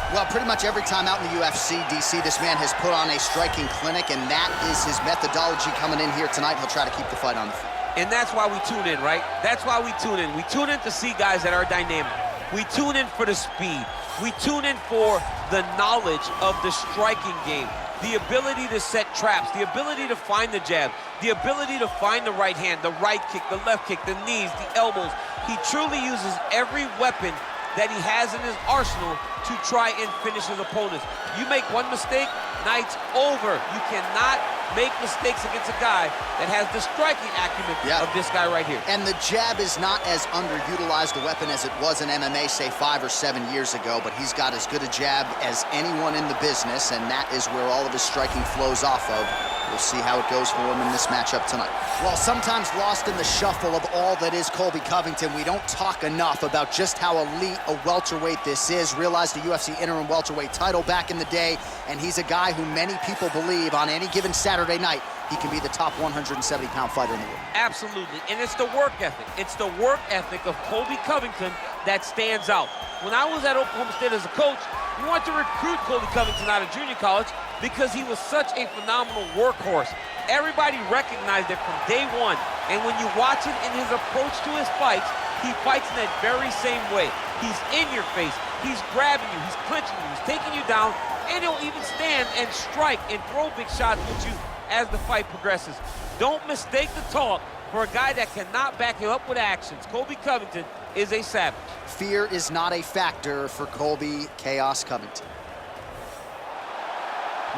Well, pretty much every time out in the UFC, DC, this man has put on a striking clinic, and that is his methodology coming in here tonight. He'll try to keep the fight on the feet. And that's why we tune in, right? That's why we tune in. We tune in to see guys that are dynamic. We tune in for the speed. We tune in for the knowledge of the striking game, the ability to set traps, the ability to find the jab, the ability to find the right hand, the right kick, the left kick, the knees, the elbows. He truly uses every weapon that he has in his arsenal to try and finish his opponents. You make one mistake, night's over. You cannot make mistakes against a guy that has the striking acumen of this guy right here. And the jab is not as underutilized a weapon as it was in MMA, say 5 or 7 years ago, but he's got as good a jab as anyone in the business, and that is where all of his striking flows off of. We'll see how it goes for him in this matchup tonight. Well, sometimes lost in the shuffle of all that is Colbi Kovington, we don't talk enough about just how elite a welterweight this is. Realized the UFC interim welterweight title back in the day, and he's a guy who many people believe on any given Saturday night he can be the top 170-pound fighter in the world. Absolutely, and it's the work ethic. It's the work ethic of Colbi Kovington that stands out. When I was at Oklahoma State as a coach, we wanted to recruit Colbi Kovington out of junior college because he was such a phenomenal workhorse. Everybody recognized it from day one, and when you watch it in his approach to his fights, he fights in that very same way. He's in your face, he's grabbing you, he's clinching you, he's taking you down, and he'll even stand and strike and throw big shots with you as the fight progresses. Don't mistake the talk for a guy that cannot back you up with actions. Colbi Kovington is a savage. Fear is not a factor for Colbi Chaos Covington.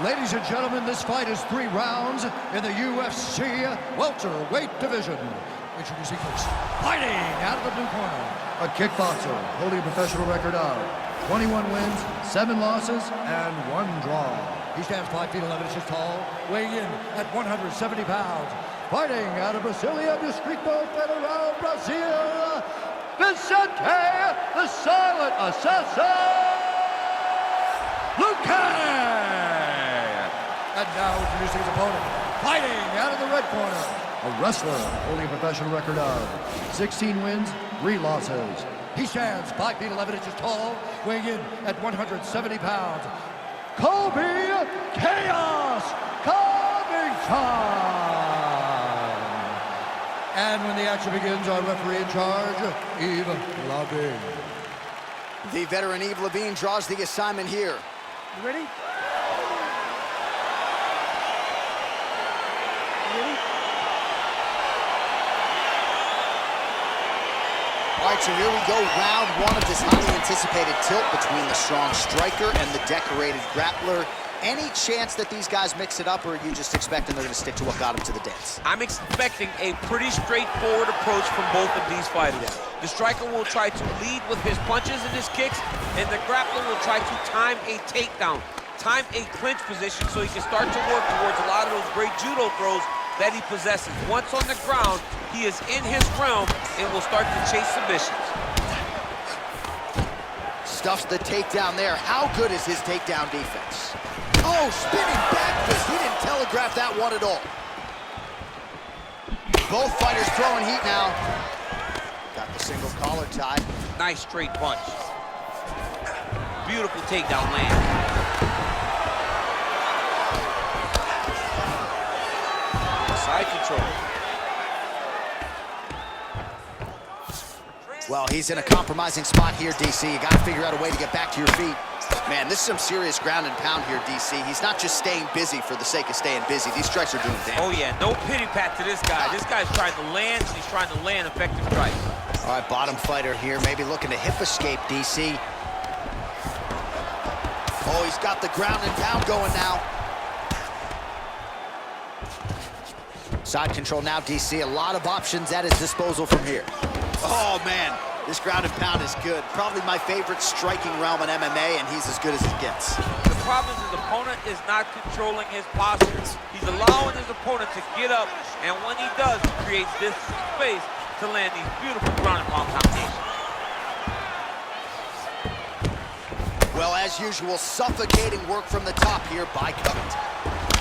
Ladies and gentlemen, this fight is 3 rounds in the UFC welterweight division. Introducing first, fighting out of the blue corner, a kickboxer holding a professional record of 21 wins, 7 losses, and 1 draw. He stands 5 feet 11 inches tall, weighing in at 170 pounds. Fighting out of Brasilia, Distrito Federal, Brazil, Vисенте, the Silent Assassin, Luque! And now introducing his opponent, fighting out of the red corner, a wrestler holding a professional record of 16 wins, 3 losses. He stands 5 feet 11 inches tall, weighing in at 170 pounds. Colbi Chaos Covington! And when the action begins, our referee in charge, Yves Lavigne. The veteran Yves Lavigne draws the assignment here. You ready? All right, so here we go, round 1 of this highly anticipated tilt between the strong striker and the decorated grappler. Any chance that these guys mix it up, or are you just expecting they're going to stick to what got them to the dance? I'm expecting a pretty straightforward approach from both of these fighters. The striker will try to lead with his punches and his kicks, and the grappler will try to time a takedown, time a clinch position so he can start to work towards a lot of those great judo throws that he possesses. Once on the ground, he is in his realm and will start to chase submissions. Stuffs the takedown there. How good is his takedown defense? Oh, spinning back fist. He didn't telegraph that one at all. Both fighters throwing heat now. Got the single collar tie. Nice straight punch. Beautiful takedown land. Side control. Well, he's in a compromising spot here, DC. You got to figure out a way to get back to your feet. Man, this is some serious ground and pound here, DC. He's not just staying busy for the sake of staying busy. These strikes are doing damage. Oh, yeah. No pity pat to this guy. This guy's trying to land, and he's trying to land effective strikes. All right, bottom fighter here, maybe looking to hip escape, DC. Oh, he's got the ground and pound going now. Side control now, DC. A lot of options at his disposal from here. Oh, man. This ground and pound is good. Probably my favorite striking realm in MMA, and he's as good as it gets. The problem is his opponent is not controlling his posture. He's allowing his opponent to get up, and when he does, he creates this space to land these beautiful ground and pound combinations. Well, as usual, suffocating work from the top here by Covington.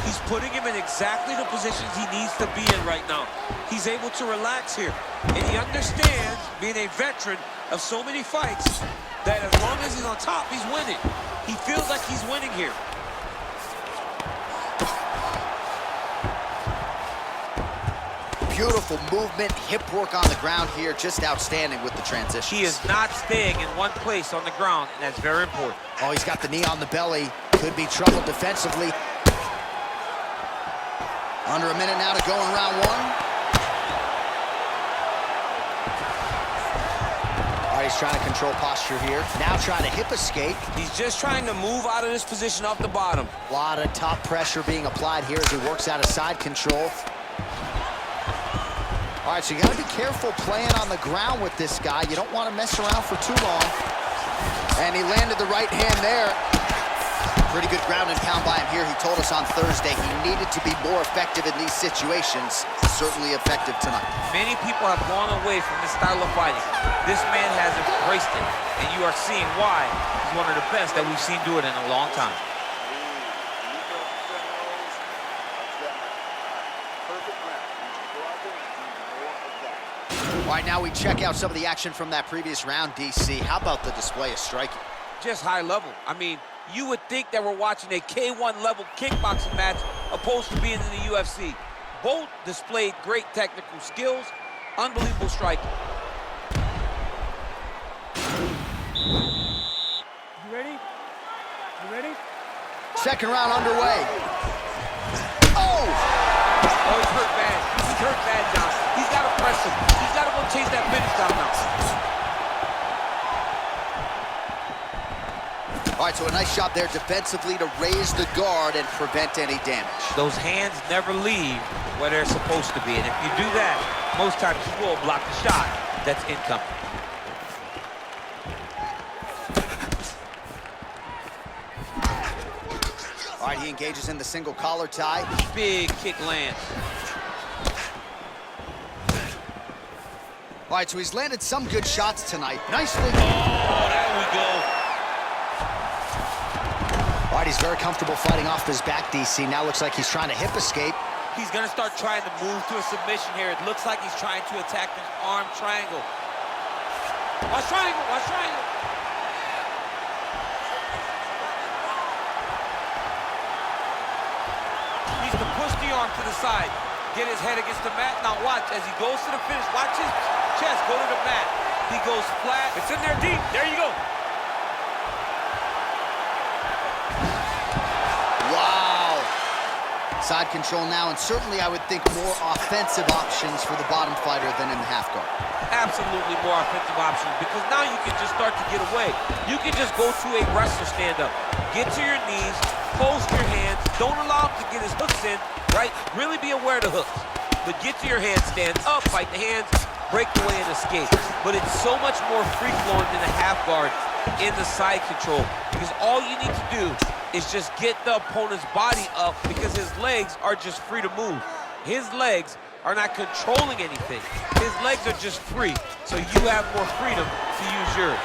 He's putting him in exactly the positions he needs to be in right now. He's able to relax here, and he understands, being a veteran of so many fights, that as long as he's on top, he's winning. He feels like he's winning here. Beautiful movement, hip work on the ground here, just outstanding with the transition. He is not staying in one place on the ground, and that's very important. Oh, he's got the knee on the belly. Could be trouble defensively. Under a minute now to go in round one. All right, he's trying to control posture here. Now trying to hip escape. He's just trying to move out of this position off the bottom. A lot of top pressure being applied here as he works out of side control. All right, so you got to be careful playing on the ground with this guy. You don't want to mess around for too long. And he landed the right hand there. Pretty good ground and pound by him here. He told us on Thursday he needed to be more effective in these situations. Certainly effective tonight. Many people have gone away from this style of fighting. This man has embraced it, and you are seeing why he's one of the best that we've seen do it in a long time. All right, now we check out some of the action from that previous round, DC. How about the display of striking? Just high level. I mean, you would think that we're watching a K1 level kickboxing match opposed to being in the UFC. Both displayed great technical skills, unbelievable striking. You ready? You ready? Second round underway. Oh! Oh, he's hurt bad. He's hurt bad, John. He's got to press him. He's got to go chase that finish down now. All right, so a nice job there defensively to raise the guard and prevent any damage. Those hands never leave where they're supposed to be. And if you do that, most times you will block the shot that's incoming. All right, he engages in the single collar tie. Big kick lands. All right, so he's landed some good shots tonight. Nicely. Oh, there we go. All right, he's very comfortable fighting off his back, DC. Now looks like he's trying to hip escape. He's going to start trying to move to a submission here. It looks like he's trying to attack an arm triangle. Watch triangle, watch triangle. Needs to push the arm to the side. Get his head against the mat. Now watch, as he goes to the finish, watch his chest go to the mat. He goes flat. It's in there deep. There you go. Wow. Side control now, and certainly I would think more offensive options for the bottom fighter than in the half guard. Absolutely more offensive options, because now you can just start to get away. You can just go to a wrestler stand-up. Get to your knees, post your hands, don't allow him to get his hooks in, right? Really be aware of the hooks. But get to your hands, stand up, fight the hands, break away and escape. But it's so much more free-flowing than a half guard in the side control, because all you need to do is just get the opponent's body up, because his legs are just free to move. His legs are not controlling anything. His legs are just free, so you have more freedom to use yours.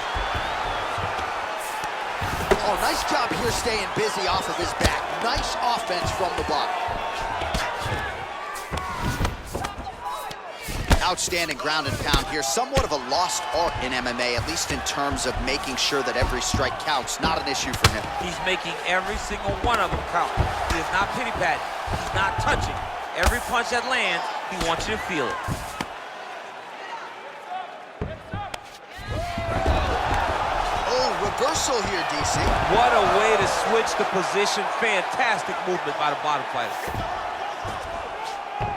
Oh, nice job here staying busy off of his back. Nice offense from the bottom. Outstanding ground and pound here. Somewhat of a lost art in MMA, at least in terms of making sure that every strike counts. Not an issue for him. He's making every single one of them count. He is not pity-patting. He's not touching. Every punch that lands, he wants you to feel it. Oh, reversal here, DC. What a way to switch the position. Fantastic movement by the bottom fighter.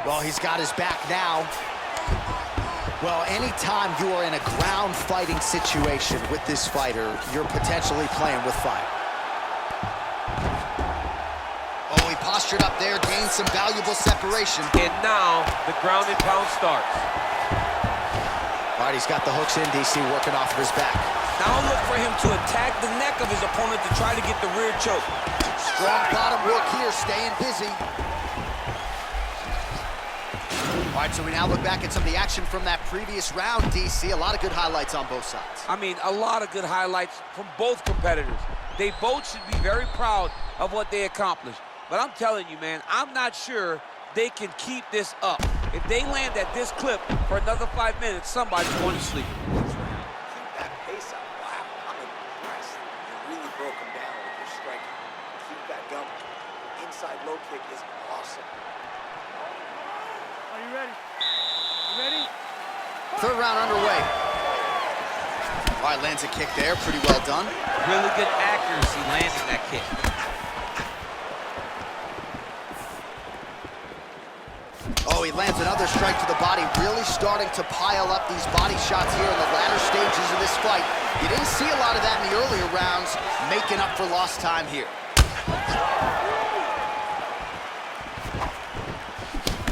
Well, he's got his back now. Well, anytime you are in a ground fighting situation with this fighter, you're potentially playing with fire. Oh, he postured up there, gained some valuable separation. And now the ground and pound starts. All right, he's got the hooks in, DC, working off of his back. Now look for him to attack the neck of his opponent to try to get the rear choke. Strong bottom work here, staying busy. All right, so we now look back at some of the action from that previous round, DC. A lot of good highlights on both sides. I mean, a lot of good highlights from both competitors. They both should be very proud of what they accomplished. But I'm telling you, man, I'm not sure they can keep this up. If they land at this clip for another 5 minutes, somebody's going to sleep. Keep that pace up. Wow, I'm impressed. You really broke him down with low kick is awesome. Are you ready? You ready? Third round underway. All right, lands a kick there, pretty well done. Really good accuracy landing that kick. Oh, he lands another strike to the body, really starting to pile up these body shots here in the latter stages of this fight. You didn't see a lot of that in the earlier rounds, making up for lost time here.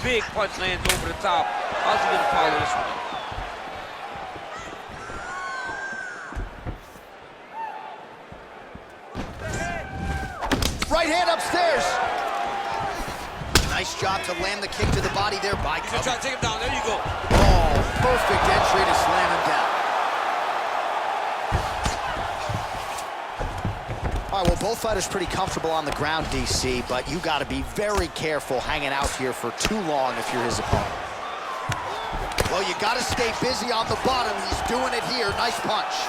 Big punch lands over the top. How's he gonna follow this one? Right hand upstairs. Nice job to land the kick to the body there by He's gonna try to take him down. There you go. Oh, perfect entry to slam him down. All right, well, both fighters pretty comfortable on the ground, DC, but you got to be very careful hanging out here for too long if you're his opponent. Well, you got to stay busy on the bottom. He's doing it here. Nice punch.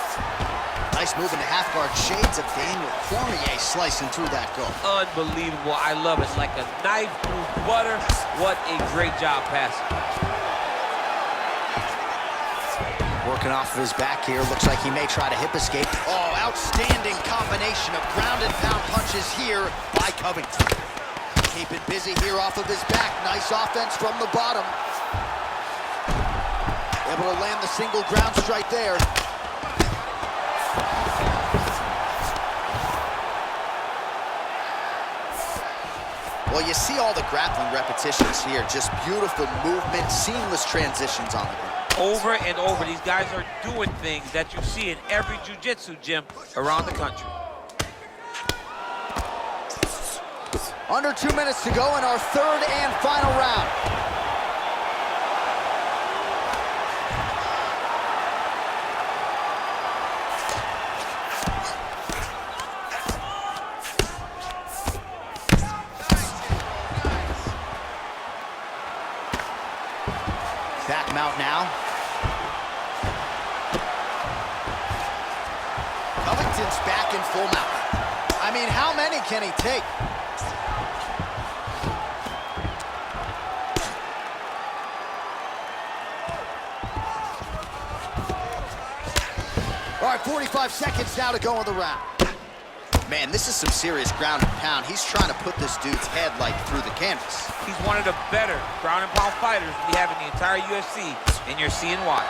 Nice move in the half guard. Shades of Daniel Cormier slicing through that goal. Unbelievable. I love it. Like a knife through butter. What a great job passing. Working off of his back here. Looks like he may try to hip escape. Oh, outstanding combination of ground and pound punches here by Covington. Keep it busy here off of his back. Nice offense from the bottom. Able to land the single ground strike there. Well, you see all the grappling repetitions here. Just beautiful movement, seamless transitions on the ground. Over and over, these guys are doing things that you see in every jiu-jitsu gym around the country. Under 2 minutes to go in our third and final round. Back mount now. Covington's back in full mount. I mean, how many can he take? All right, 45 seconds now to go in the round. Man, this is some serious ground and pound. He's trying to put this dude's head like through the canvas. He's one of the better ground and pound fighters we have in the entire UFC, and you're seeing why.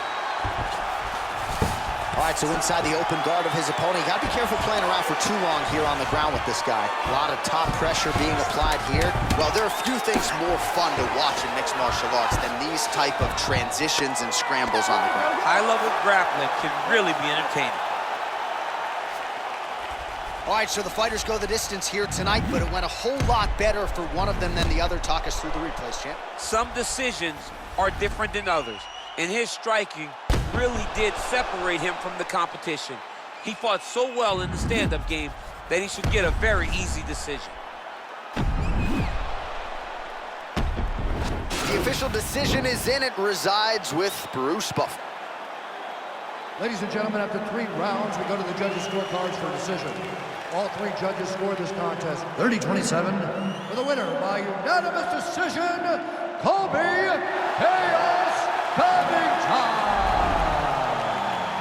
All right, so inside the open guard of his opponent. You got to be careful playing around for too long here on the ground with this guy. A lot of top pressure being applied here. Well, there are a few things more fun to watch in mixed martial arts than these type of transitions and scrambles on the ground. High-level grappling can really be entertaining. All right, so the fighters go the distance here tonight, but it went a whole lot better for one of them than the other. Talk us through the replays, champ. Some decisions are different than others, and his striking really did separate him from the competition. He fought so well in the stand-up game that he should get a very easy decision. The official decision is in. It resides with Bruce Buffer. Ladies and gentlemen, after 3 rounds, we go to the judges' scorecards for decision. All 3 judges scored this contest 30-27 for the winner by unanimous decision, Colbi Kovington.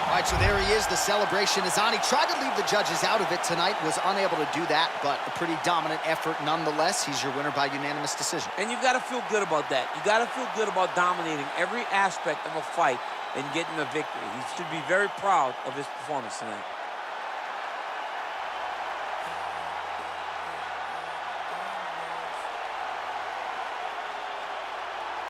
All right, so there he is. The celebration is on. He tried to leave the judges out of it tonight, was unable to do that, but a pretty dominant effort nonetheless. He's your winner by unanimous decision. And you've got to feel good about that. You got to feel good about dominating every aspect of a fight and getting a victory. He should be very proud of his performance tonight.